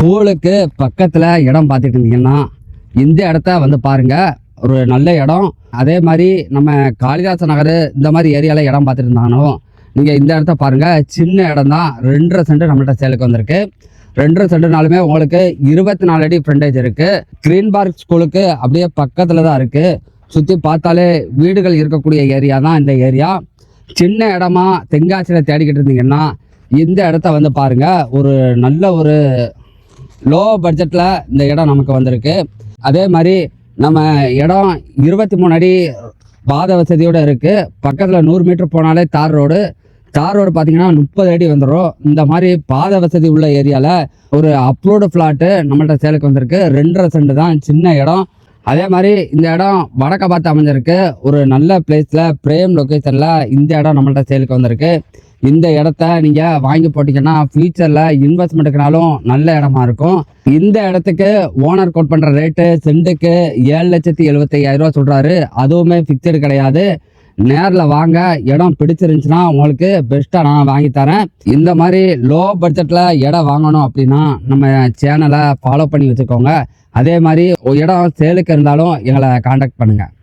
ஸ்கூலுக்கு பக்கத்தில் இடம் பார்த்துட்டு இருந்தீங்கன்னா இந்த இடத்த வந்து பாருங்கள். ஒரு நல்ல இடம். அதே மாதிரி நம்ம காளிதாச நகர் இந்த மாதிரி ஏரியாவில் இடம் பார்த்துட்டு இருந்தாலும் நீங்கள் இந்த இடத்த பாருங்கள். சின்ன இடம் தான். 2.5 சென்ட் நம்மள்கிட்ட சேலுக்கு வந்திருக்கு. 2.5 சென்ட்னாலுமே உங்களுக்கு 24 அடி ஃப்ரண்டேஜ் இருக்குது. கிரீன் பார்க் ஸ்கூலுக்கு அப்படியே பக்கத்தில் தான் இருக்குது. சுற்றி பார்த்தாலே வீடுகள் இருக்கக்கூடிய ஏரியா தான் இந்த ஏரியா. சின்ன இடமா தென்காசியில் தேடிக்கிட்டு இருந்தீங்கன்னா இந்த இடத்த வந்து பாருங்கள். ஒரு நல்ல ஒரு லோ பட்ஜெட்டில் இந்த இடம் நமக்கு வந்திருக்கு. அதே மாதிரி நம்ம இடம் 23 அடி பாத வசதியோடு இருக்குது. பக்கத்தில் 100 மீட்டர் போனாலே தார் ரோடு பார்த்தீங்கன்னா 30 அடி வந்துடும். இந்த மாதிரி பாத வசதி உள்ள ஏரியாவில் ஒரு அப்ரோடு ஃப்ளாட்டு நம்மள்கிட்ட சேலுக்கு வந்திருக்கு. 2.5 சென்ட் தான், சின்ன இடம். அதே மாதிரி இந்த இடம் வடக்க பார்த்து அமைஞ்சிருக்கு. ஒரு நல்ல பிளேஸில் பிரேம் லொக்கேஷனில் இந்த இடம் நம்மள்கிட்ட சேலுக்கு வந்திருக்கு. இந்த இடத்த நீங்கள் வாங்கி போட்டிங்கன்னா ஃபியூச்சரில் இன்வெஸ்ட்மெண்ட்டுக்குனாலும் நல்ல இடமா இருக்கும். இந்த இடத்துக்கு ஓனர் கோட் பண்ணுற ரேட்டு சென்ட்டுக்கு 7,75,000 சொல்கிறாரு. அதுவுமே ஃபிக்சடு கிடையாது. நேரில் வாங்க. இடம் பிடிச்சிருந்துச்சுன்னா உங்களுக்கு பெஸ்ட்டாக நான் வாங்கி தரேன். இந்த மாதிரி லோ பட்ஜெட்டில் இடம் வாங்கணும் அப்படின்னா நம்ம சேனலை ஃபாலோ பண்ணி வச்சுக்கோங்க. அதே மாதிரி இடம் சேலுக்கு இருந்தாலும் எங்களை காண்டாக்ட் பண்ணுங்கள்.